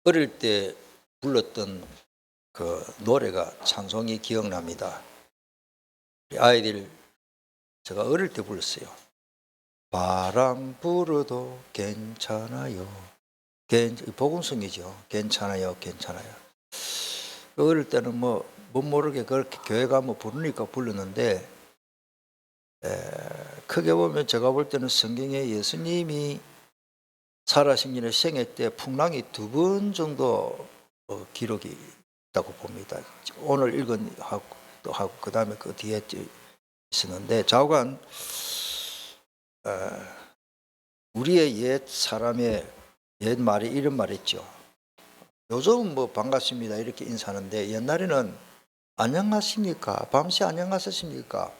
어릴 때 불렀던 그 노래가 찬송이 기억납니다. 우리 아이들 제가 어릴 때 불렀어요. 바람 불어도 괜찮아요. 복음성이죠. 괜찮아요, 괜찮아요. 어릴 때는 못 모르게 그렇게 교회 가면 부르니까 불렀는데, 크게 보면 제가 볼 때는 성경에 예수님이 살아신 일의 생애 때 풍랑이 2번 정도 기록이 있다고 봅니다. 오늘 읽은 또 하고 그 다음에 그 뒤에 있었는데, 좌우간 우리의 옛 사람의 옛 말이 이런 말이 있죠. 요즘은 반갑습니다 이렇게 인사하는데, 옛날에는 안녕하십니까, 밤새 안녕하셨습니까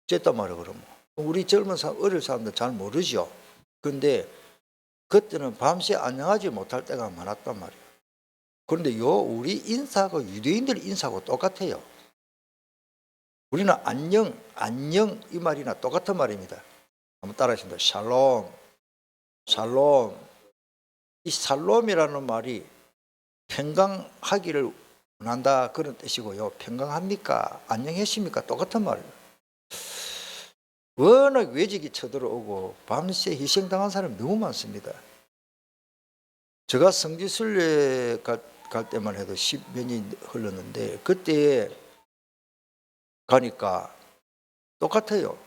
어쨌단 말이에요. 그러면 우리 젊은 어릴 사람들 잘 모르죠. 근데 그때는 밤새 안녕하지 못할 때가 많았단 말이에요. 그런데 우리 인사가 유대인들 인사하고 똑같아요. 우리는 안녕 이 말이나 똑같은 말입니다. 한번 따라하십니다. 샬롬, 샬롬. 이 샬롬이라는 말이 평강하기를 원한다 그런 뜻이고요. 평강합니까? 안녕하십니까? 똑같은 말이에요. 워낙 외직이 쳐들어오고 밤새 희생당한 사람이 너무 많습니다. 제가 성지순례 갈 때만 해도 10몇 년이 흘렀는데, 그때 가니까 똑같아요.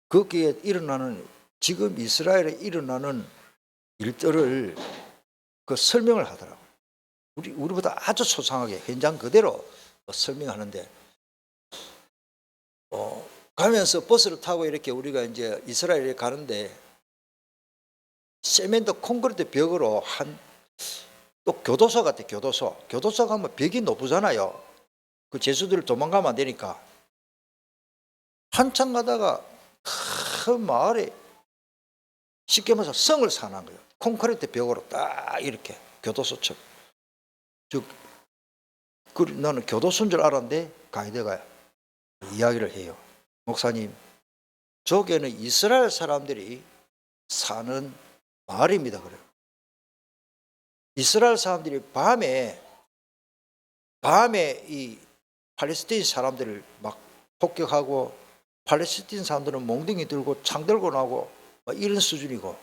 거기에 일어나는, 지금 이스라엘에 일어나는 일들을 설명을 하더라고요. 우리보다 아주 소상하게 현장 그대로 설명하는데, 가면서 버스를 타고 이렇게 우리가 이제 이스라엘에 가는데, 세멘트 콘크리트 벽으로 또 교도소 같아. 교도소 가면 벽이 높잖아요. 그 죄수들 도망가면 안 되니까. 한참 가다가 큰 마을에 쉽게 말해서 성을 사는 거예요. 콘크리트 벽으로 딱 이렇게 교도소처럼. 나는 교도소인 줄 알았는데 가이드가 이야기를 해요. 목사님, 저기는 이스라엘 사람들이 사는 마을입니다. 그래요. 이스라엘 사람들이 밤에 이 팔레스타인 사람들을 막 폭격하고, 팔레스타인 사람들은 몽둥이 들고 창 들고 나고 이런 수준이고,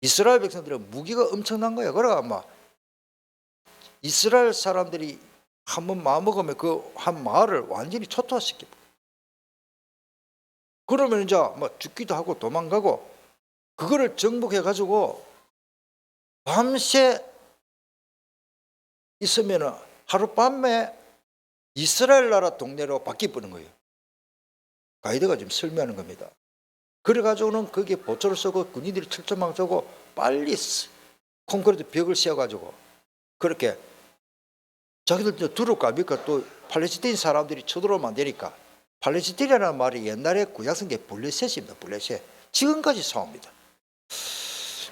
이스라엘 백성들은 무기가 엄청난 거예요. 그래가 막 이스라엘 사람들이 한번 마음먹으면 그 한 마을을 완전히 초토화시킵니다. 그러면 이제 죽기도 하고 도망가고, 그거를 정복해 가지고 밤새 있으면은 하룻밤에 이스라엘 나라 동네로 바뀌어버린 거예요. 가이드가 지금 설명하는 겁니다. 그래가지고는 거기에 보초를 쓰고 군인들이 철조망 쏘고 빨리 콘크리트 벽을 세워가지고, 그렇게 자기들 두렵고 합니까? 또 팔레스타인 사람들이 쳐들어오면 안 되니까. 팔레스타인이라는 말이 옛날에 구약성경에 블레셋입니다. 블레셋. 지금까지 싸웁니다.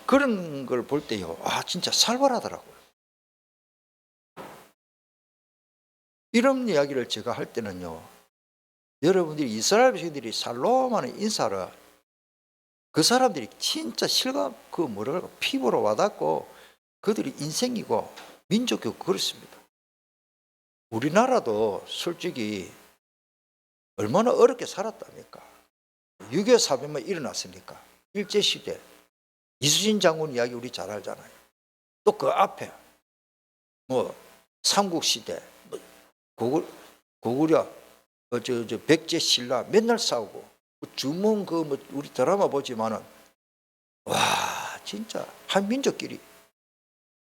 그런 걸 볼 때요, 진짜 살벌하더라고요. 이런 이야기를 제가 할 때는요, 여러분들이 이스라엘 백성들이 샬롬하는 인사를, 그 사람들이 진짜 실감, 피부로 와닿고 그들이 인생이고 민족이고 그렇습니다. 우리나라도 솔직히 얼마나 어렵게 살았답니까? 6.25 사변만 일어났습니까? 일제시대 이수진 장군 이야기 우리 잘 알잖아요. 또 그 앞에 삼국시대, 고구려, 백제 신라 맨날 싸우고, 주문 우리 드라마 보지만은 와 진짜 한민족끼리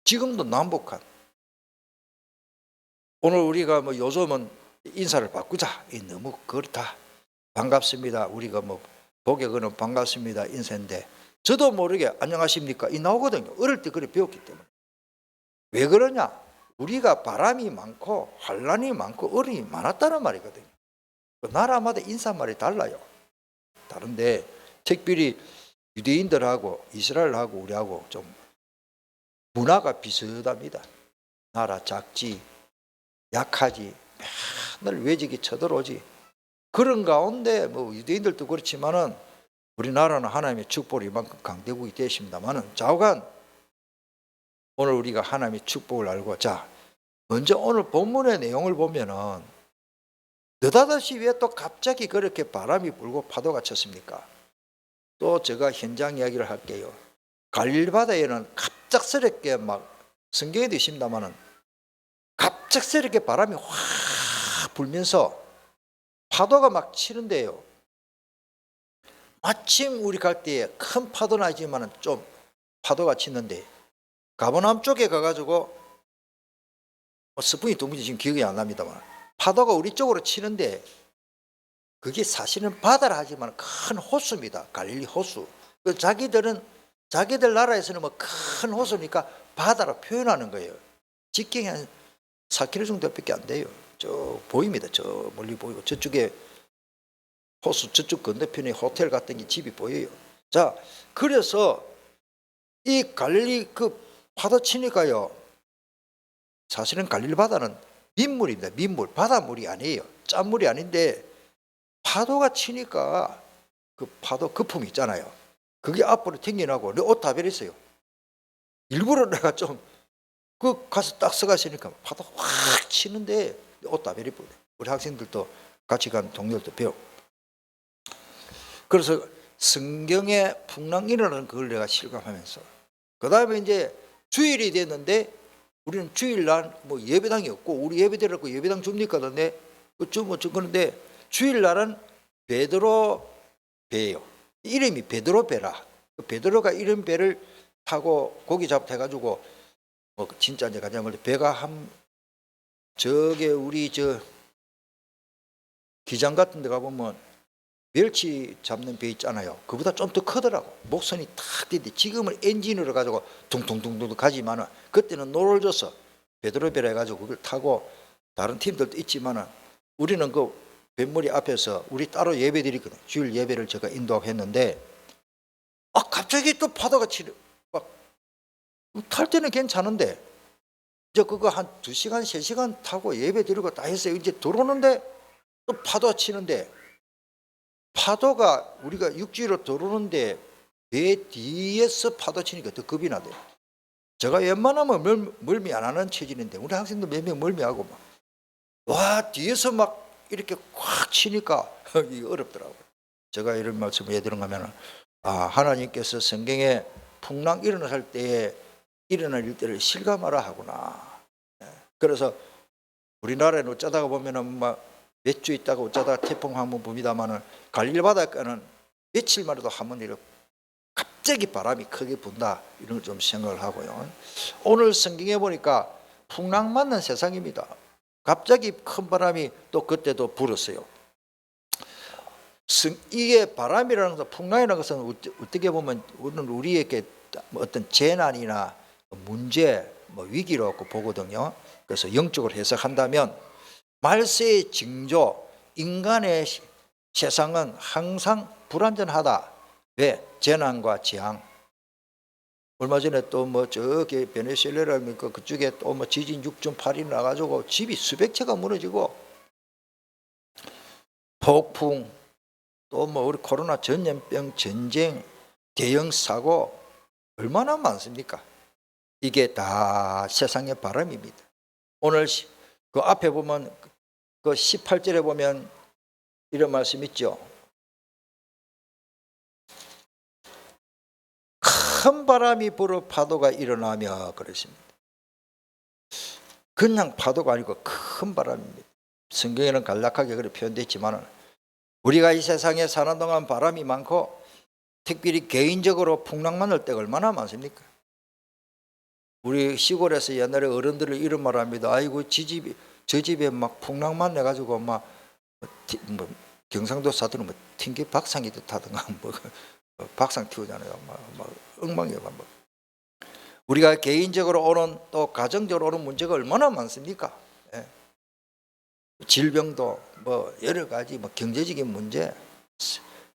지금도 남북한. 오늘 우리가 요즘은 인사를 바꾸자, 너무 그렇다, 반갑습니다, 우리가 보게 그는 반갑습니다 인사인데, 저도 모르게 안녕하십니까 이 나오거든요. 어릴 때 그래 배웠기 때문에. 왜 그러냐? 우리가 바람이 많고 환란이 많고 어려움이 많았다는 말이거든요. 나라마다 인사말이 달라요. 다른데 특별히 유대인들하고 이스라엘하고 우리하고 좀 문화가 비슷합니다. 나라 작지, 약하지, 맨날 외적이 쳐들어오지. 그런 가운데 유대인들도 그렇지만은 우리나라는 하나님의 축복이 이만큼 강대국이 되십니다만은, 좌우간 오늘 우리가 하나님의 축복을 알고, 자, 먼저 오늘 본문의 내용을 보면은 느닷없이 왜 또 갑자기 그렇게 바람이 불고 파도가 쳤습니까? 또 제가 현장 이야기를 할게요. 갈릴리 바다에는 갑작스럽게 막 성경에도 있습니다만은 갑작스럽게 바람이 확 불면서 파도가 막 치는데요. 마침 우리 갈 때에 큰 파도 나지만은 좀 파도가 치는데 가버나움 쪽에 가가지고 스푼이 동문이 지금 기억이 안 납니다만 파도가 우리 쪽으로 치는데 그게 사실은 바다라 하지만 큰 호수입니다. 갈릴리 호수. 자기들 나라에서는 뭐 큰 호수니까 바다로 표현하는 거예요. 직경이 한 4km 정도밖에 안 돼요. 저 보입니다. 저 멀리 보이고 저쪽에 호수 저쪽 건너편에 호텔 같은 게 집이 보여요. 자, 그래서 이 갈릴리 그 파도 치니까요. 사실은 갈릴리 바다는 민물입니다. 민물, 바닷물이 아니에요. 짠물이 아닌데 파도가 치니까 그 파도 거품 있잖아요. 그게 앞으로 튕겨나고 내 옷 다 베렸어요. 일부러 내가 좀 그 가서 딱 서가시니까 파도 확 치는데 옷 다 베려버려. 우리 학생들도 같이 간 동료들도 배워. 그래서 성경에 풍랑 일어나는 그걸 내가 실감하면서 그 다음에 이제 주일이 됐는데 우리는 주일날 뭐 예배당이 없고 우리 예배드렸고 예배당 줍니까? 그런데 그런데 주일날은 베드로 배예요. 이름이 베드로 배라. 베드로가 이런 배를 타고 고기 잡혀가지고 뭐 진짜 이제 가장 멀리 배가 한 저게 우리 저 기장 같은 데 가보면 멸치 잡는 배 있잖아요. 그보다 좀 더 크더라고. 목선이 탁 뛰는데 지금은 엔진으로 가지고 둥둥둥둥 가지만은 그때는 노를 줬어. 베드로 배라 해가지고 그걸 타고 다른 팀들도 있지만은 우리는 그 뱃머리 앞에서 우리 따로 예배 드리거든. 주일 예배를 제가 인도하고 했는데 갑자기 또 파도가 치려 막 탈 때는 괜찮은데 이제 그거 한 2시간 3시간 타고 예배 드리고 다 했어요. 이제 들어오는데 또 파도가 치는데 파도가 우리가 육지로 들어오는데 배 뒤에서 파도 치니까 더 겁이 나대요. 제가 웬만하면 멀미 안 하는 체질인데 우리 학생들 몇 명 멀미하고 막 와 뒤에서 막 이렇게 확 치니까 이게 어렵더라고요. 제가 이런 말씀을 해드리는 거면 하나님께서 성경에 풍랑 일어날 때에 일어날 일들을 실감하라 하구나. 그래서 우리나라에는 어쩌다가 보면은 막 몇 주 있다가 어쩌다가 태풍 한번 붑니다마는 갈릴리 바닷가는 며칠만 해도 한번 이렇게 갑자기 바람이 크게 분다 이런 걸 좀 생각을 하고요. 오늘 성경에 보니까 풍랑 맞는 세상입니다. 갑자기 큰 바람이 또 그때도 불었어요. 이게 바람이라는 것, 풍랑이라는 것은 어떻게 보면 우리에게 어떤 재난이나 문제, 위기로 보거든요. 그래서 영적으로 해석한다면 말세의 징조, 인간의 세상은 항상 불안전하다. 왜? 재난과 재앙. 얼마 전에 또 저기 베네수엘라니까 그쪽에 또 지진 6.8이 나가지고 집이 수백 채가 무너지고 폭풍, 또 우리 코로나 전염병, 전쟁, 대형 사고 얼마나 많습니까? 이게 다 세상의 바람입니다. 오늘 그 앞에 보면 그 18절에 보면 이런 말씀 있죠. 큰 바람이 불어 파도가 일어나며 그랬습니다. 그냥 파도가 아니고 큰 바람입니다. 성경에는 간략하게 그렇게 표현됐지만 우리가 이 세상에 사는 동안 바람이 많고 특별히 개인적으로 풍랑 만날 때가 얼마나 많습니까? 우리 시골에서 옛날에 어른들을 이런 말 합니다. 아이고 저 집에 막 풍랑 만나가지고 막 경상도 사투리 튕기 박상이 타든가 박상 튀우잖아요. 막 엉망이에요. 우리가 개인적으로 오는 또 가정적으로 오는 문제가 얼마나 많습니까? 예. 질병도 여러 가지 경제적인 문제,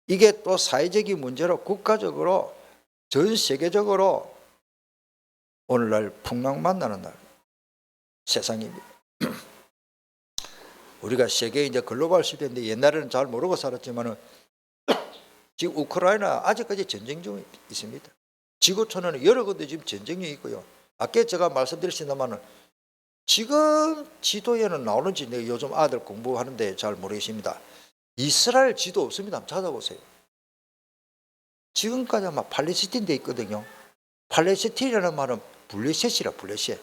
이게 또 사회적인 문제로 국가적으로 전 세계적으로 오늘날 풍랑 만나는 날 세상입니다. 우리가 세계 이제 글로벌 시대인데 옛날에는 잘 모르고 살았지만은 지금 우크라이나 아직까지 전쟁 중에 있습니다. 지구촌에는 여러 군데 지금 전쟁이 있고요. 아까 제가 말씀드렸습니다만 지금 지도에는 나오는지 내가 요즘 아들 공부하는데 잘 모르겠습니다. 이스라엘 지도 없습니다. 한번 찾아보세요. 지금까지 아마 팔레스틴 돼 있거든요. 팔레스틴이라는 말은 블레셋이라 블레셋.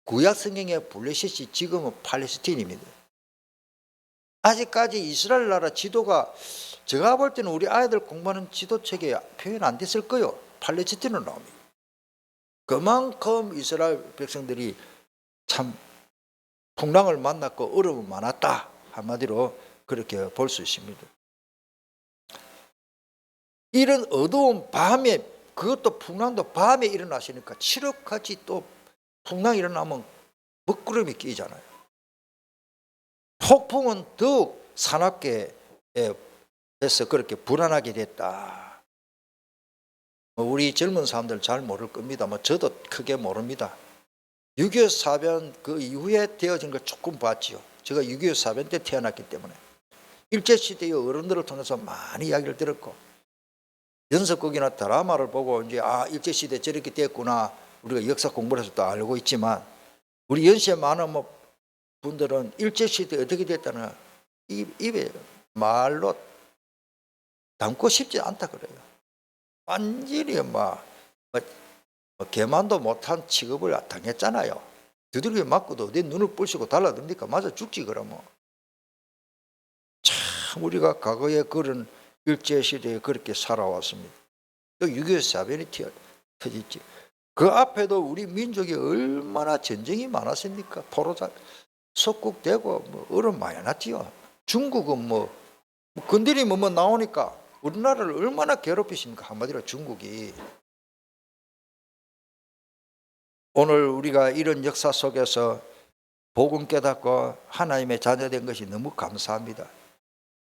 구약 성경의 블레셋이 지금은 팔레스틴입니다. 아직까지 이스라엘 나라 지도가 제가 볼 때는 우리 아이들 공부하는 지도책에 표현 안 됐을 거예요. 팔레스틴으로 나옵니다. 그만큼 이스라엘 백성들이 참 풍랑을 만났고 어려움이 많았다. 한마디로 그렇게 볼 수 있습니다. 이런 어두운 밤에 그것도 풍랑도 밤에 일어나시니까 7월까지 또 풍랑이 일어나면 먹구름이 끼잖아요. 폭풍은 더욱 사납게 해서 그렇게 불안하게 됐다. 우리 젊은 사람들 잘 모를 겁니다. 저도 크게 모릅니다. 6.25 사변 그 이후에 되어진 걸 조금 봤지요. 제가 6.25 사변 때 태어났기 때문에 일제시대의 어른들을 통해서 많이 이야기를 들었고 연속극이나 드라마를 보고 이제 일제시대 저렇게 됐구나 우리가 역사 공부를 해서 또 알고 있지만 우리 연세 많은 분들은 일제시대 어떻게 됐다는 입에 말로 담고 싶지 않다 그래요. 완전히 개만도 못한 취급을 당했잖아요. 두들겨 맞고도 어디 눈을 부시고 달라듭니까? 맞아 죽지 그러면. 참 우리가 과거에 그런 일제시대에 그렇게 살아왔습니다. 또 6.25 사변이 터졌지. 그 앞에도 우리 민족이 얼마나 전쟁이 많았습니까? 포로자 속국되고 어려움 많이 났지요. 중국은 건드리면 나오니까 우리나라를 얼마나 괴롭히십니까? 한마디로 중국이. 오늘 우리가 이런 역사 속에서 복음 깨닫고 하나님의 자녀된 것이 너무 감사합니다.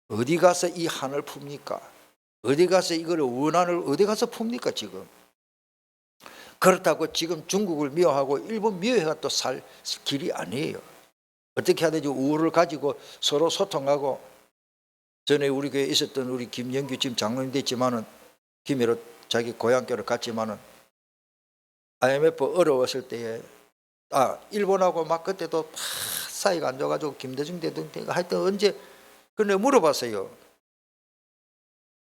어디 가서 이 한을 풉니까? 어디 가서 이걸 원한을 어디 가서 풉니까 지금? 그렇다고 지금 중국을 미워하고 일본 미워해가 또 살 길이 아니에요. 어떻게 해야 되지? 우호를 가지고 서로 소통하고 전에 우리 교회에 있었던 우리 김영규 지금 장로님 됐지만은 김해로 자기 고향교를 갔지만은 IMF 어려웠을 때에 일본하고 막 그때도 사이가 안 좋아가지고 김대중 대통령 하여튼 언제 근데 물어봤어요.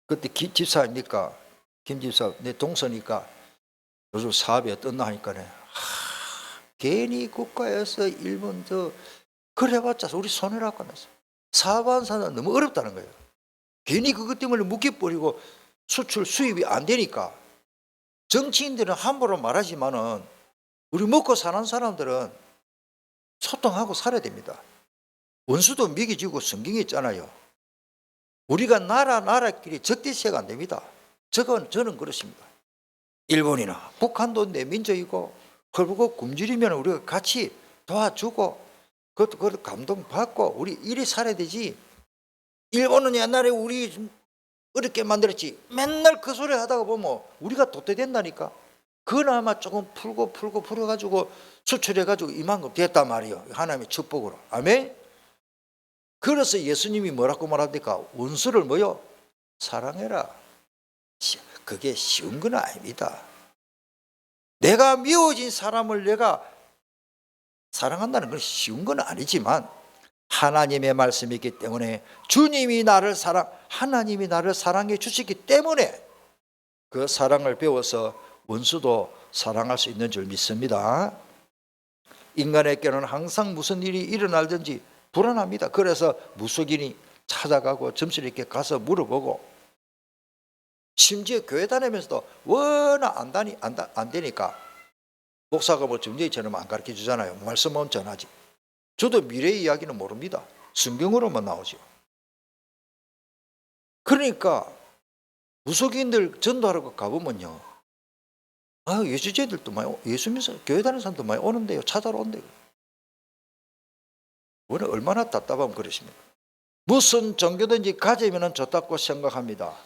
그때 집사입니까? 김 집사 내 동서니까 요즘 사업이 어떻나 하니까네. 괜히 국가에서 일본 그래봤자 우리 손해라고 하면서 사업하는 사람 너무 어렵다는 거예요. 괜히 그것 때문에 묶여버리고 수출 수입이 안 되니까 정치인들은 함부로 말하지만은 우리 먹고 사는 사람들은 소통하고 살아야 됩니다. 원수도 먹여주고 성경에 있잖아요. 우리가 나라끼리 적대시가 안 됩니다. 저는 그렇습니다. 일본이나 북한도 내 민족이고 그리고 굶주리면 우리가 같이 도와주고 그것도 감동받고 우리 이리 살아야 되지. 일본은 옛날에 우리 어렵게 만들었지. 맨날 그 소리 하다가 보면 우리가 도태된다니까. 그나마 조금 풀어가지고 수출해가지고 이만큼 됐단 말이에요. 하나님의 축복으로. 아멘. 그래서 예수님이 뭐라고 말합니까? 원수를 사랑해라. 그게 쉬운 건 아닙니다. 내가 미워진 사람을 내가 사랑한다는 건 쉬운 건 아니지만 하나님의 말씀이 있기 때문에 하나님이 나를 사랑해 주시기 때문에 그 사랑을 배워서 원수도 사랑할 수 있는 줄 믿습니다. 인간에게는 항상 무슨 일이 일어날든지 불안합니다. 그래서 무속인이 찾아가고 점실 있게 가서 물어보고 심지어 교회 다니면서도 워낙 안 되니까 목사가 점쟁이처럼 안 가르쳐 주잖아요. 말씀은 전하지. 저도 미래의 이야기는 모릅니다. 성경으로만 나오죠. 그러니까 무속인들 전도하러 가보면요. 예수제들도 많이 예수 믿어서 교회 다니는 사람도 많이 오는데요. 찾아러 온대요. 오늘 얼마나 답답하면 그러십니까? 무슨 종교든지 가지면 좋다고 생각합니다.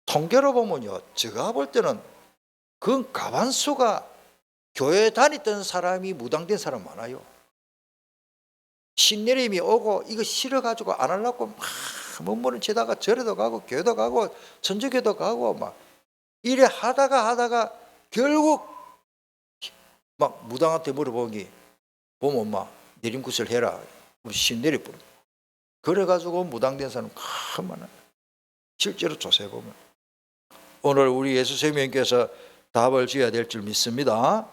통계로 보면요. 제가 볼 때는 그 가반수가 교회 다녔던 사람이 무당된 사람 많아요. 신내림이 오고 이거 싫어가지고 안 하려고 막 몸부림 치다가 절에도 가고 교회도 가고 천주교도 가고 막 이래 하다가 결국 막 무당한테 물어보기 보면 엄마 내림굿을 해라. 우리 신 내려버려. 그래가지고 무당된 사람 참 많아요. 실제로 조사해 보면. 오늘 우리 예수 생명께서 답을 줘야 될 줄 믿습니다.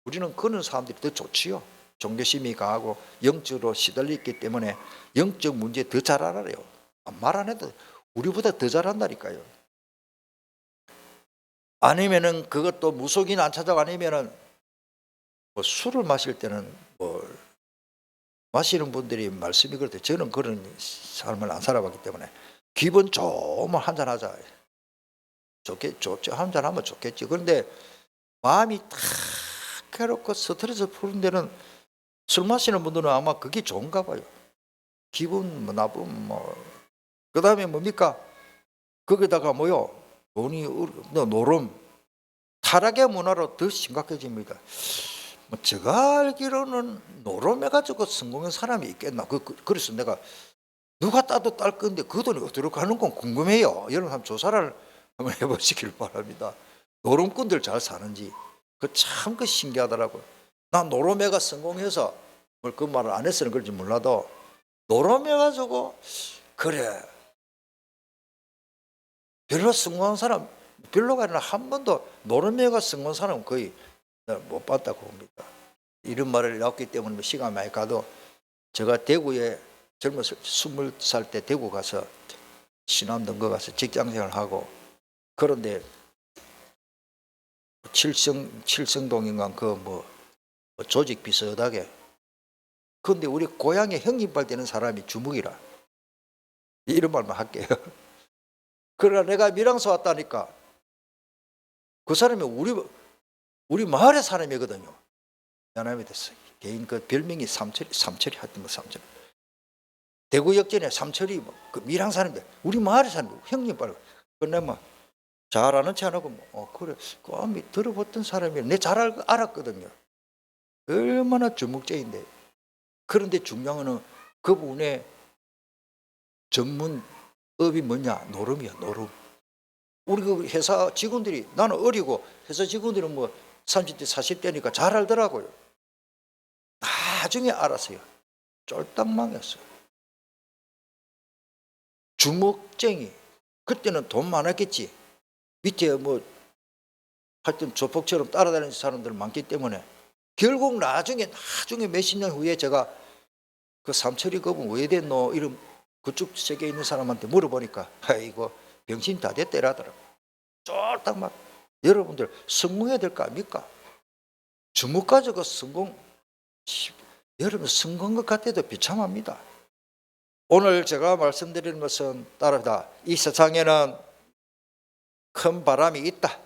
우리는 그런 사람들이 더 좋지요. 종교심이 강하고 영적으로 시달렸기 때문에 영적 문제 더 잘 알아요. 말 안 해도 우리보다 더 잘한다니까요. 아니면은 그것도 무속인 안 찾아가 아니면은 뭐 술을 마실 때는 뭐 마시는 분들이 말씀이 그렇대. 저는 그런 삶을 안 살아봤기 때문에 기분 좋으면 한잔 하자. 좋죠. 한잔 하면 좋겠지. 그런데 마음이 탁 괴롭고 스트레스 푸는 데는 술 마시는 분들은 아마 그게 좋은가 봐요. 기분 뭐 나쁘면 뭐. 그 다음에 뭡니까? 거기다가 뭐요? 돈이 노름, 타락의 문화로 더 심각해집니다. 뭐 제가 알기로는 노름해가지고 성공한 사람이 있겠나? 그래서 내가 누가 따도 딸 건데 그 돈이 어디로 가는 건 궁금해요. 여러분 한번 조사를 한번 해보시길 바랍니다. 노름꾼들 잘 사는지. 참 신기하더라고요. 난 노름해가 성공해서 그 말을 안 했으면 그런지 몰라도 노름해가지고 그래 별로 성공한 사람 별로가 아니라 한 번도 노름해가 성공한 사람은 거의 못 봤다고 봅니다. 이런 말을 나왔기 때문에 시간 많이 가도 제가 대구에 젊었을 20살 때 대구 가서 신암동거 가서 직장생활을 하고 그런데 칠성동인가 그 뭐 조직 비슷하게 그런데 우리 고향에 형님발 되는 사람이 주묵이라 이런 말만 할게요. 그러나 내가 밀양서 왔다니까 그 사람이 우리 마을의 사람이거든요. 연합이 됐어요. 개인 그 별명이 삼철이 하여튼 뭐 삼철. 대구 역전에 삼철이 뭐 그 밀양 사람인데 우리 마을의 사람 형님 빨리 끝내면 잘 아는 체 안 하고 그래 그 들어봤던 사람이 내 잘 알았거든요. 얼마나 주목적인데 그런데 중요한 건 그분의 전문업이 뭐냐 노름이야 노름. 우리 그 회사 직원들이 나는 어리고 회사 직원들은 뭐 30대 40대니까 잘 알더라고요. 나중에 알았어요. 쫄딱 망했어요. 주먹쟁이. 그때는 돈 많았겠지. 밑에 뭐 하여튼 조폭처럼 따라다니는 사람들 많기 때문에 결국 나중에 몇십 년 후에 제가 그 삼철이 그분 왜 됐노 이런 그쪽 세계에 있는 사람한테 물어보니까 아이고 병신 다 됐다 이러더라고. 쫄딱 막 여러분들 성공해야 될 거 아닙니까? 주먹 가지고 성공 여러분 성공한 것 같아도 비참합니다. 오늘 제가 말씀드리는 것은 따르다. 이 세상에는 큰 바람이 있다.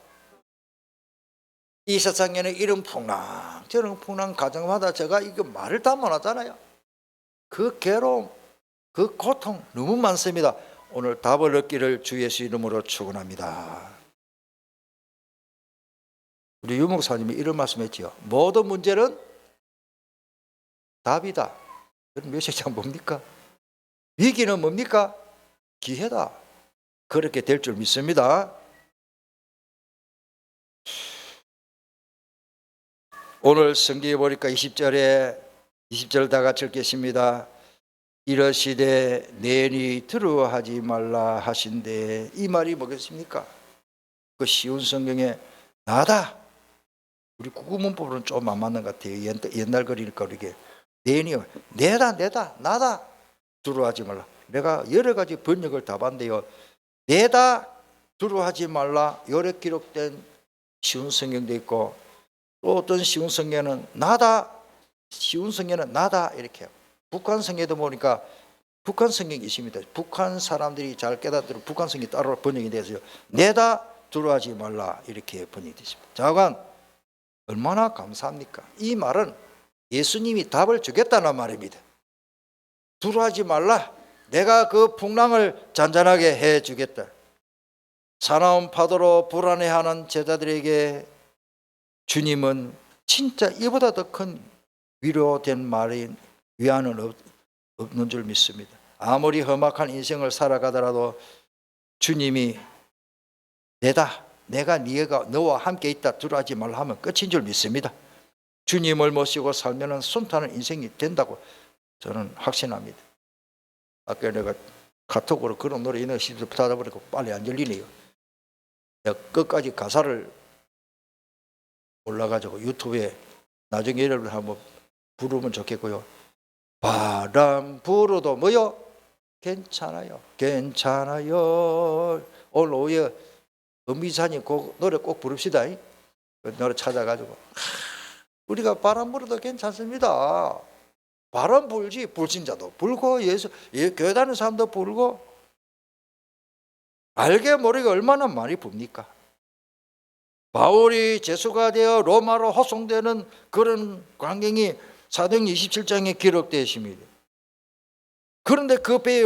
이 세상에는 이런 풍랑 저런 풍랑 가정마다 제가 이거 말을 다 못하잖아요. 그 괴로움 그 고통 너무 많습니다. 오늘 답을 얻기를 주 예수 이름으로 축원합니다. 우리 유 목사님이 이런 말씀했지요. 모든 문제는 답이다. 그럼 메시지가 뭡니까? 위기는 뭡니까? 기회다. 그렇게 될 줄 믿습니다. 오늘 성경에 보니까 20절 다 같이 읽겠습니다. 이러시되 내니 두려워하지 말라 하신대. 이 말이 뭐겠습니까? 그 쉬운 성경에 나다. 우리 국어문법으로는 좀 안 맞는 것 같아요. 옛날 거리니까 이게 내니요. 내다 나다. 두려워하지 말라. 내가 여러 가지 번역을 다 봤는데요. 내다 두려워하지 말라. 요래 기록된 쉬운 성경도 있고 또 어떤 쉬운 성경은 나다. 쉬운 성경은 나다 이렇게. 북한 성경도 보니까 북한 성경이 있습니다. 북한 사람들이 잘 깨닫도록 북한 성경이 따로 번역이 돼서요. 내다 두려워하지 말라 이렇게 번역이 됐습니다. 자관 얼마나 감사합니까? 이 말은 예수님이 답을 주겠다는 말입니다. 두려워하지 말라. 내가 그 풍랑을 잔잔하게 해주겠다. 사나운 파도로 불안해하는 제자들에게 주님은 진짜 이보다 더 큰 위로된 말이 위안은 없는 줄 믿습니다. 아무리 험악한 인생을 살아가더라도 주님이 내가 너와 함께 있다 두려워하지 말라 하면 끝인 줄 믿습니다. 주님을 모시고 살면 순탄한 인생이 된다고 저는 확신합니다. 아까 내가 카톡으로 그런 노래 있는 시도 찾아보니까 빨리 안 열리네요. 내가 끝까지 가사를 올라가지고 유튜브에 나중에 여러분 한번 부르면 좋겠고요. 바람 불어도 뭐요? 괜찮아요. 괜찮아요. 오늘 오후에 은미사님 그 노래 꼭 부릅시다. 그 노래 찾아가지고 우리가 바람 불어도 괜찮습니다. 바람 불지 불신 자도 불고 교회 다니는 사람도 불고 알게 모르게 얼마나 많이 붑니까? 바울이 제수가 되어 로마로 호송되는 그런 광경이 사도행 27장에 기록되어 있습니다. 그런데 그 배에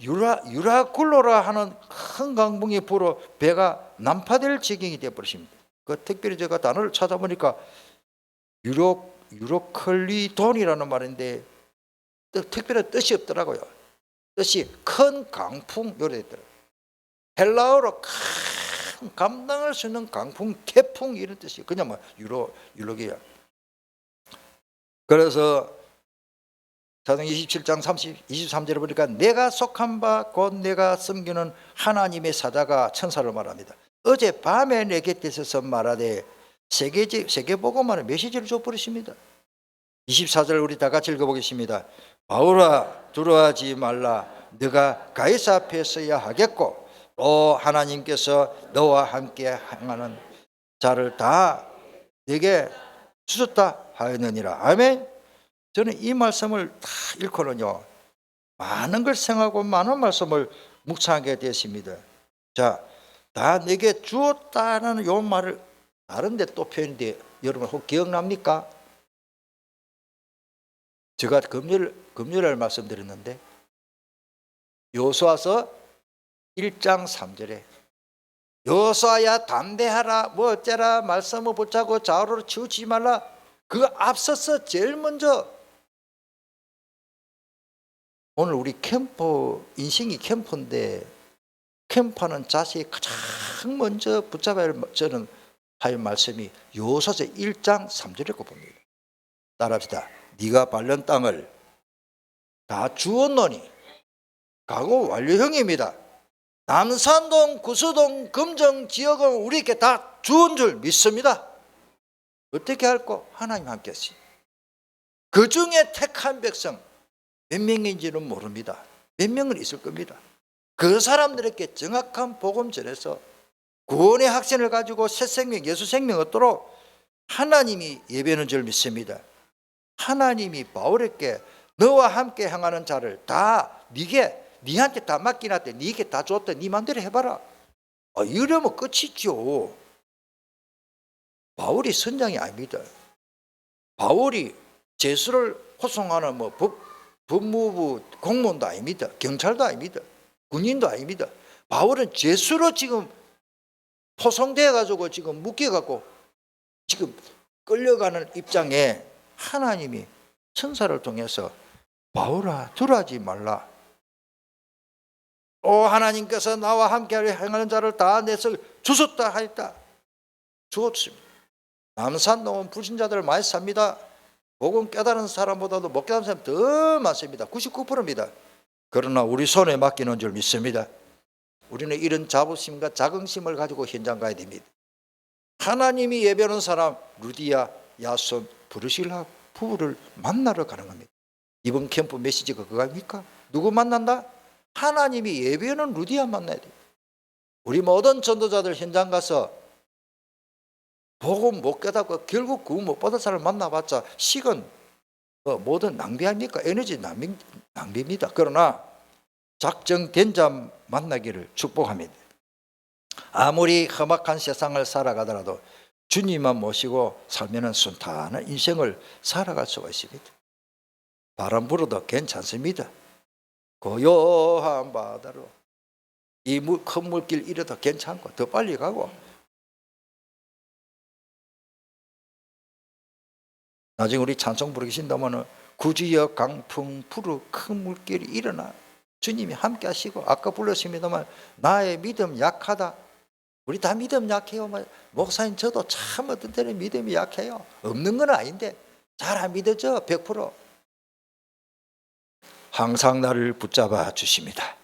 유라굴로라 하는 큰 강풍이 불어 배가 난파될 지경이 되어버렸습니다. 그 특별히 제가 단어를 찾아보니까 유로클리돈이라는 말인데 특별한 뜻이 없더라고요. 뜻이 큰 강풍 요래됐더라고요. 헬라어로 큰 감당할 수 있는 강풍, 태풍 이런 뜻이에요. 그냥 뭐 유로기야. 그래서 사도행 27장 23절에 보니까 내가 속한 바 곧 내가 섬기는 하나님의 사자가 천사를 말합니다. 어젯밤에 내 곁에 있어서 말하되 세계복음만의 메시지를 줘버리십니다. 24절 우리 다 같이 읽어보겠습니다. 바울아 두려워하지 말라. 네가 가이사 앞에 서야 하겠고 또 하나님께서 너와 함께 행하는 자를 다 네게 주셨다 하였느니라. 아멘. 저는 이 말씀을 다 읽고는요 많은 걸 생각하고 많은 말씀을 묵상하게 되었습니다. 자, 다 내게 주었다는 요 말을 다른데 또 표현인데 여러분 혹 기억납니까? 제가 금요일에 말씀드렸는데 여호수아서 1장 3절에 여호수아야 담대하라 뭐 어쩌라 말씀을 붙잡고 좌우로 치우치지 말라. 그 앞서서 제일 먼저 오늘 우리 캠프 인생이 캠프인데 캠프하는 자세히 가장 먼저 붙잡아야 저는 할 말씀이 여호수아서 1장 3절이라고 봅니다. 따라합시다. 네가 밟는 땅을 다 주었노니 가고 완료형입니다. 남산동, 구수동, 금정 지역은 우리에게 다 주은 줄 믿습니다. 어떻게 할꼬? 하나님 함께 하시. 그 중에 택한 백성 몇 명인지는 모릅니다. 몇 명은 있을 겁니다. 그 사람들에게 정확한 복음 전해서 구원의 확신을 가지고 새 생명, 예수 생명 얻도록 하나님이 예배하는 줄 믿습니다. 하나님이 바울에게 너와 함께 행하는 자를 다 니한테 다 맡기놨대. 니에게 다 줬대. 니 맘대로 해봐라. 이러면 끝이죠. 바울이 선장이 아닙니다. 바울이 제수를 호송하는 법무부 공무원도 아닙니다. 경찰도 아닙니다. 군인도 아닙니다. 바울은 제수로 지금 포송되어 가지고 지금 묶여 갖고 지금 끌려가는 입장에 하나님이 천사를 통해서 바울아 두려워하지 말라. 하나님께서 나와 함께 행하는 자를 다 내서 주셨다 하였다. 주었습니다. 남산동은 불신자들 많이 삽니다. 복음 깨달은 사람보다도 못 깨달은 사람이 더 많습니다. 99%입니다. 그러나 우리 손에 맡기는 줄 믿습니다. 우리는 이런 자부심과 자긍심을 가지고 현장 가야 됩니다. 하나님이 예배하는 사람 루디아, 야손, 브르실라 부부를 만나러 가는 겁니다. 이번 캠프 메시지가 그거 아닙니까? 누구 만난다? 하나님이 예배하는 루디아 만나야 돼요. 우리 모든 전도자들 현장 가서 복음 못 깨닫고 결국 구원 못 받은 사람을 만나봤자 시간 뭐든 낭비 아닙니까? 에너지 낭비입니다. 그러나 작정된 자 만나기를 축복합니다. 아무리 험악한 세상을 살아가더라도 주님만 모시고 살면 순탄한 인생을 살아갈 수가 있습니다. 바람 불어도 괜찮습니다. 고요한 바다로 이 큰 물길 이래도 괜찮고 더 빨리 가고 나중에 우리 찬송 부르신다면 구지역 강풍 불어 큰 물길이 일어나 주님이 함께 하시고 아까 불렀습니다만 나의 믿음 약하다 우리 다 믿음 약해요. 목사님 저도 참 어떤 때는 믿음이 약해요. 없는 건 아닌데 잘 안 믿어져. 100%. 항상 나를 붙잡아 주십니다.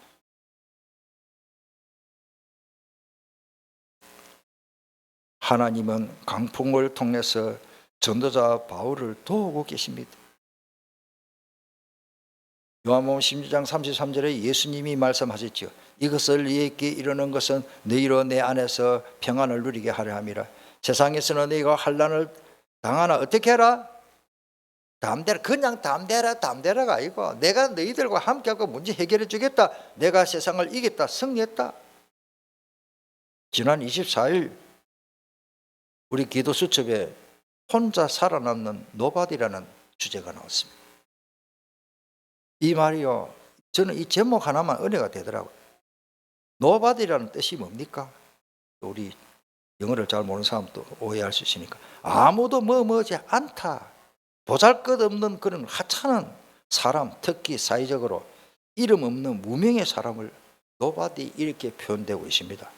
하나님은 강풍을 통해서 전도자 바울을 도우고 계십니다. 요한복음 16장 33절에 예수님이 말씀하셨죠. 이것을 너희에게 이르는 것은 너희로 내 안에서 평안을 누리게 하려 함이라. 세상에서는 너희가 환난을 당하나 어떻게 해라? 담대라. 그냥 담대라가 아니고 내가 너희들과 함께하고 문제 해결해 주겠다. 내가 세상을 이겼다. 승리했다. 지난 24일 우리 기도 수첩에 혼자 살아남는 노바디라는 주제가 나왔습니다. 이 말이요, 저는 이 제목 하나만 은혜가 되더라고요. 노바디라는 뜻이 뭡니까? 우리 영어를 잘 모르는 사람도 오해할 수 있으니까 아무도 뭐뭐지 않다, 보잘것없는 그런 하찮은 사람, 특히 사회적으로 이름 없는 무명의 사람을 노바디 이렇게 표현되고 있습니다.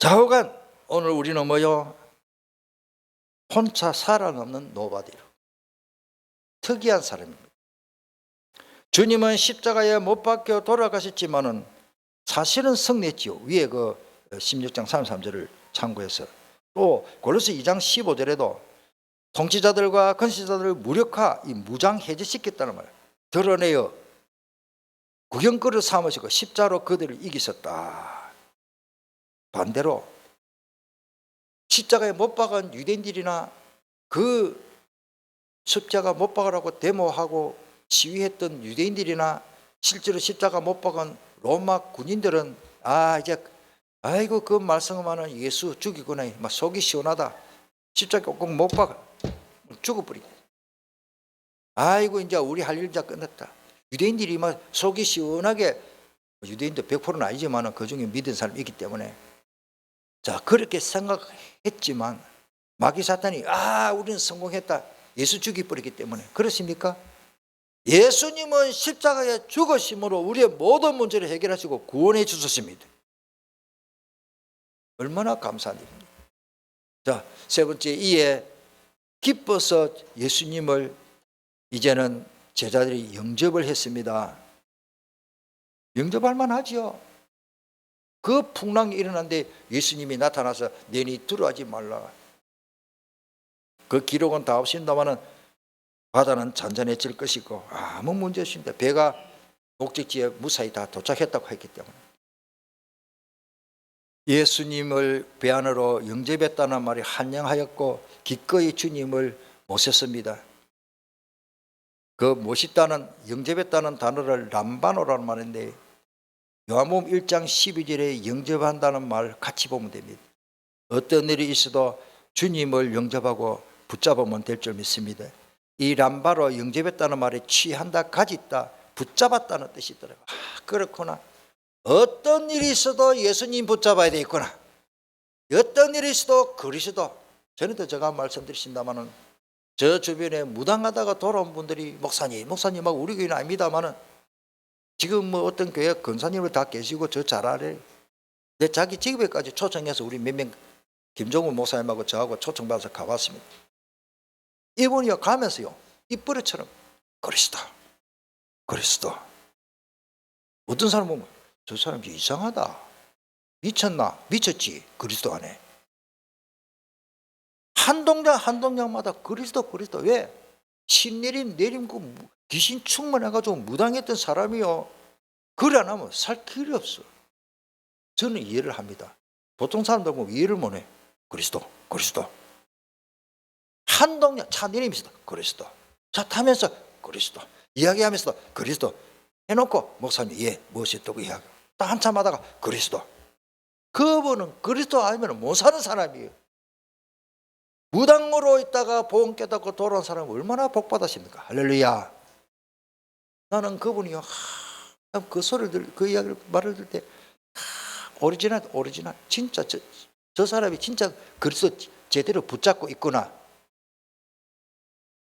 좌우간 오늘 우리는 뭐요? 혼자 살아남는 노바디로, 특이한 사람입니다. 주님은 십자가에 못 박혀 돌아가셨지만은 사실은 승리했지요. 위에 그 16장 33절을 참고해서 또 골로새 2장 15절에도 통치자들과 건시자들을 무력화, 이 무장 해제시켰다는 말 드러내어 구경거리를 삼으시고 십자로 그들을 이기셨다. 반대로 십자가에 못 박은 유대인들이나 그 십자가 못 박으라고 데모하고 시위했던 유대인들이나 실제로 십자가 못 박은 로마 군인들은 이제 아이고 그 말씀하는 예수 죽이구나, 막 속이 시원하다, 십자가 꼭 못 박아 죽어버리고, 아이고 이제 우리 할 일 다 끝났다. 유대인들이 막 속이 시원하게, 유대인도 100%는 아니지만 그 중에 믿은 사람이 있기 때문에 자 그렇게 생각했지만 마귀 사탄이 우리는 성공했다, 예수 죽여버리기 때문에. 그렇습니까? 예수님은 십자가에 죽으심으로 우리의 모든 문제를 해결하시고 구원해 주셨습니다. 얼마나 감사한 일입니까? 자, 세 번째, 이에 기뻐서 예수님을 이제는 제자들이 영접을 했습니다. 영접할 만하지요. 그 풍랑이 일어났는데 예수님이 나타나서 너희 두려워하지 말라. 그 기록은 다 없습니다만은 바다는 잔잔해질 것이고 아무 문제 없습니다. 배가 목적지에 무사히 다 도착했다고 했기 때문에. 예수님을 배 안으로 영접했다는 말이 한량하였고 기꺼이 주님을 모셨습니다. 그 모셨다는, 영접했다는 단어를 람바노라는 말인데 요한복음 1장 12절에 영접한다는 말 같이 보면 됩니다. 어떤 일이 있어도 주님을 영접하고 붙잡으면 될 줄 믿습니다. 이 람바로 영접했다는 말에 취한다, 가졌다, 붙잡았다는 뜻이 있더라고요. 그렇구나. 어떤 일이 있어도 예수님 붙잡아야 되겠구나. 어떤 일이 있어도 그리스도. 전에도 제가 말씀드리신다마는 저 주변에 무당하다가 돌아온 분들이 목사님하고 우리 교회는 아닙니다마는 지금 뭐 어떤 교회 권사님을 다 계시고 저 잘 알아요. 내 자기 직업에까지 초청해서 우리 몇 명 김종훈 목사님하고 저하고 초청받아서 가봤습니다. 이분이요 가면서요 입버릇처럼 그리스도. 어떤 사람 보면 저 사람 이상하다, 미쳤나? 미쳤지. 그리스도 안에 한 동작마다 그리스도. 왜? 신내림 그 귀신 충만해가지고 무당했던 사람이요, 그래 안 하면 살 길이 없어. 저는 이해를 합니다. 보통 사람들 보면 이해를 못해. 그리스도. 한 동작 차 내리면서도 그리스도, 차 타면서 그리스도, 이야기하면서도 그리스도 해놓고 목사님 무엇이었다고 이야기 딱 한참 하다가 그리스도. 그분은 그리스도 아니면 못 사는 사람이에요. 무당으로 있다가 복음 깨닫고 돌아온 사람은 얼마나 복 받으십니까? 할렐루야. 나는 그분이요 그 소리를 그 이야기를 말을 들 때 오리지널 진짜 저 사람이 진짜 그리스도 제대로 붙잡고 있구나.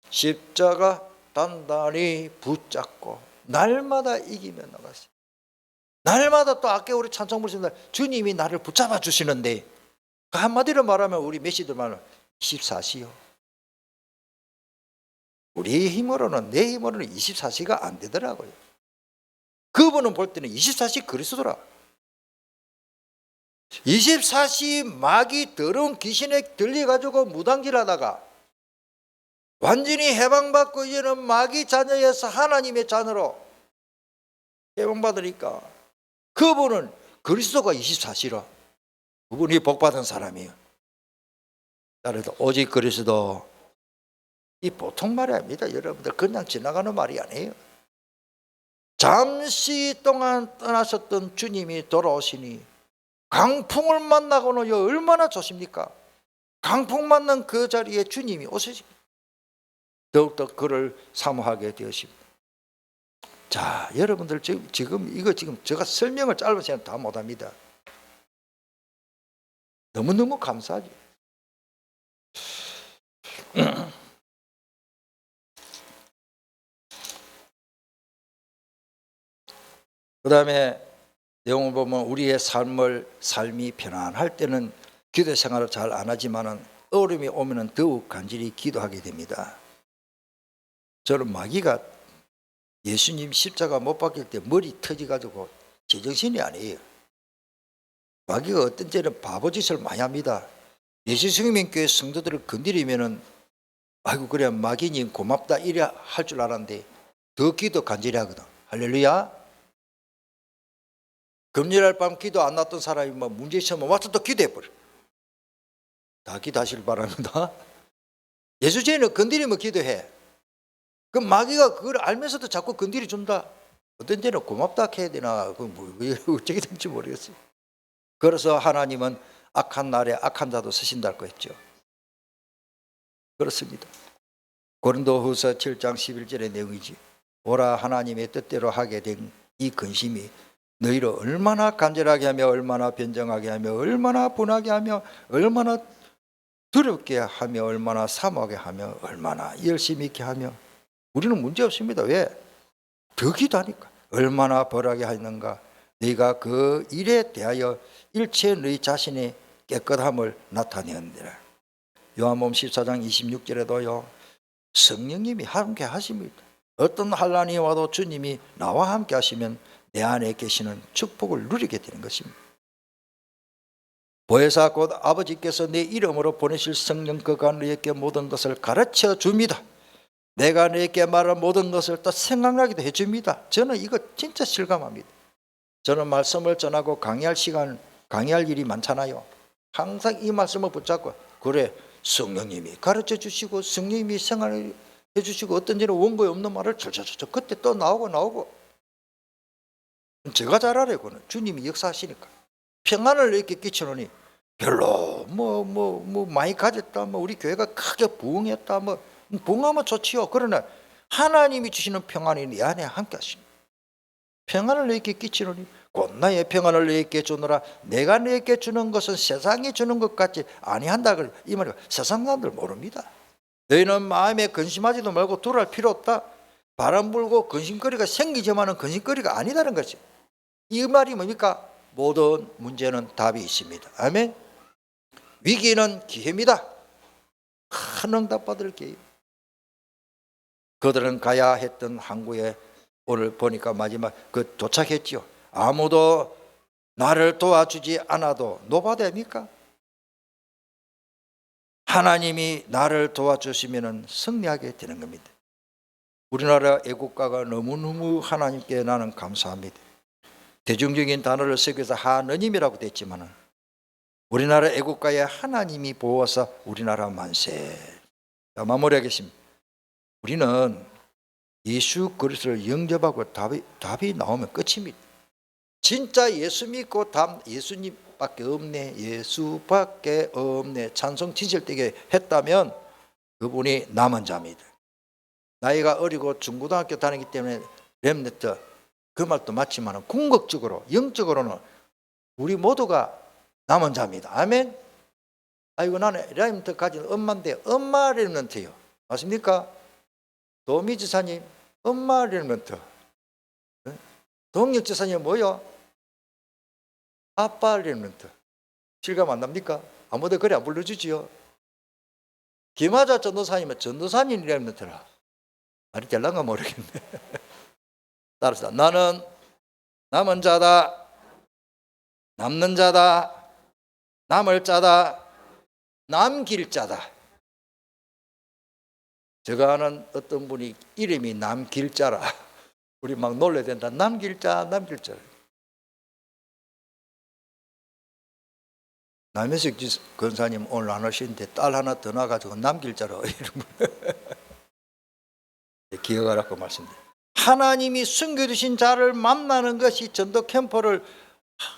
십자가 단단히 붙잡고 날마다 이기며 나갔어요. 날마다 또 아까 우리 찬송 부르신다. 주님이 나를 붙잡아 주시는데, 그 한마디로 말하면 우리 메시들 말은 24시요. 우리 힘으로는, 내 힘으로는 24시가 안 되더라고요. 그분은 볼 때는 24시 그리스도라. 24시 마귀 더러운 귀신에 들려가지고 무당질하다가 완전히 해방받고 이제는 마귀 자녀에서 하나님의 자녀로 해방받으니까 그분은 그리스도가 24시라. 그분이 복받은 사람이에요. 그래도 오직 그리스도, 이 보통 말이 아닙니다. 여러분들 그냥 지나가는 말이 아니에요. 잠시 동안 떠나셨던 주님이 돌아오시니 강풍을 만나고는 얼마나 좋습니까? 강풍 만난 그 자리에 주님이 오시십니다. 더욱더 그를 사모하게 되었습니다. 자, 여러분들 지금 제가 설명을 짧은 시간 다 못합니다. 너무너무 감사하죠. 그 다음에 내용을 보면 우리의 삶이 편안할 때는 기도 생활을 잘 안 하지만은 어려움이 오면은 더욱 간절히 기도하게 됩니다. 저는 마귀가 예수님 십자가 못 박힐 때 머리 터져가지고 제정신이 아니에요. 마귀가 어떤 때는 바보짓을 많이 합니다. 예수 생명교회 성도들을 건드리면은 아이고 그래 마귀님 고맙다 이래 할 줄 알았는데 더 기도 간절히 하거든. 할렐루야. 금요일 밤 기도 안 났던 사람이 뭐 문제 있으면 와서 또 기도해버려. 다 기도하시길 바랍니다. 예수 죄인은 건드리면 기도해. 그럼 마귀가 그걸 알면서도 자꾸 건드려 준다. 어떤 때는 고맙다 해야 되나 어떻게 될지 모르겠어요. 그래서 하나님은 악한 날에 악한 자도 쓰신다고 했죠. 그렇습니다. 고린도후서 7장 11절의 내용이지. 오라 하나님의 뜻대로 하게 된 이 근심이 너희를 얼마나 간절하게 하며 얼마나 변정하게 하며 얼마나 분하게 하며 얼마나 두렵게 하며 얼마나 사모하게 하며 얼마나 열심히 있게 하며. 우리는 문제 없습니다. 왜? 더 기도하니까. 얼마나 벌하게 하는가. 네가 그 일에 대하여 일체 너희 자신의 깨끗함을 나타내었느니라. 요한복음 14장 26절에도요. 성령님이 함께 하십니다. 어떤 환난이 와도 주님이 나와 함께 하시면 내 안에 계시는 축복을 누리게 되는 것입니다. 보혜사 곧 아버지께서 내 이름으로 보내실 성령 그가 너에게 모든 것을 가르쳐 줍니다. 내가 너에게 말한 모든 것을 또 생각나기도 해줍니다. 저는 이거 진짜 실감합니다. 저는 말씀을 전하고 강의할 일이 많잖아요. 항상 이 말씀을 붙잡고 그래 성령님이 가르쳐 주시고 성령님이 생활해 주시고 어떤 때는 원고에 없는 말을 철철철 그때 또 나오고 제가 잘 알아요. 그거는 주님이 역사하시니까 평안을 이렇게 끼치노니 별로 많이 가졌다 우리 교회가 크게 부흥했다 부흥하면 좋지요. 그러나 하나님이 주시는 평안이 내 안에 함께 하십니다. 평안을 너에게 끼치노니 곧 나의 평안을 너에게 주노라. 내가 너에게 주는 것은 세상이 주는 것 같지 아니한다. 이 말이 세상 사람들 모릅니다. 너희는 마음에 근심하지도 말고 두려울 필요 없다. 바람 불고 근심거리가 생기지만은 근심거리가 아니다는 것이. 이 말이 뭡니까? 모든 문제는 답이 있습니다. 아멘. 위기는 기회입니다. 큰 응답 받을 기회. 그들은 가야 했던 항구에 오늘 보니까 마지막 도착했지요. 아무도 나를 도와주지 않아도 노바됩니까? 하나님이 나를 도와주시면 승리하게 되는 겁니다. 우리나라 애국가가 너무너무 하나님께 나는 감사합니다. 대중적인 단어를 쓰기 위해서 하느님이라고 됐지만 우리나라 애국가에 하나님이 보호하사 우리나라 만세. 자, 마무리하겠습니다. 우리는 예수 그리스도를 영접하고 답이 나오면 끝입니다. 진짜 예수 믿고 답 예수님밖에 없네, 예수밖에 없네 찬송 진실되게 했다면 그분이 남은 자입니다. 나이가 어리고 중고등학교 다니기 때문에 렘넌트 그 말도 맞지만 궁극적으로 영적으로는 우리 모두가 남은 자입니다. 아멘. 아이고 나는 렘넌트 가진 엄마인데 엄마 렘넌트요. 맞습니까? 도미 지사님 엄마 렘넌트. 동력 지사님 뭐요? 아빠 렘넌트. 실감 안 납니까? 아무도 그래 안 불러주지요. 김하자 전도사님은 전도사님 렘넌트라. 말이 될란가 모르겠네. 따라서 나는 남은 자다, 남는 자다, 남을 자다, 남길 자다. 제가 아는 어떤 분이 이름이 남길자라. 우리 막 놀래야 된다. 남길자, 남길자. 남혜석 권사님 오늘 안 오시는데 딸 하나 더 나가지고 남길자로 이런 기억하라고 말씀드려요. 하나님이 숨겨두신 자를 만나는 것이 전도 캠프를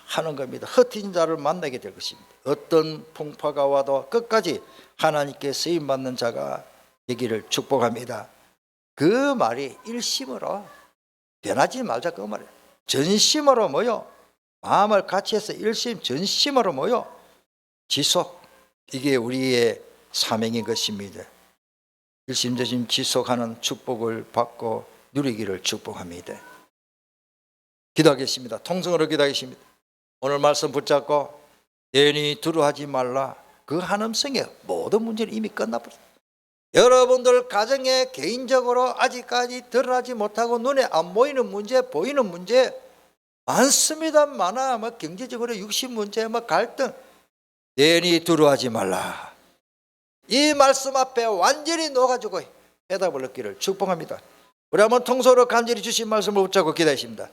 하는 겁니다. 흩어진 자를 만나게 될 것입니다. 어떤 풍파가 와도 끝까지 하나님께 쓰임받는 자가 되기를 축복합니다. 그 말이 일심으로 변하지 말자 그 말이에요. 전심으로 모여 마음을 같이 해서 일심 전심으로 모여 지속, 이게 우리의 사명인 것입니다. 일심전심 지속하는 축복을 받고 누리기를 축복합니다. 기도하겠습니다. 통성으로 기도하겠습니다. 오늘 말씀 붙잡고 내니 두려워하지 말라. 그 한음성에 모든 문제는 이미 끝나버렸습니다. 여러분들 가정에 개인적으로 아직까지 드러나지 못하고 눈에 안 보이는 문제, 보이는 문제 많습니다. 많아. 뭐 경제적으로 육신 문제, 뭐 갈등. 내니 두려워하지 말라. 이 말씀 앞에 완전히 놓아가지고 해답을 얻기를 축복합니다. 우리 한번 통소로 간절히 주신 말씀을 붙잡고 기도하십니다.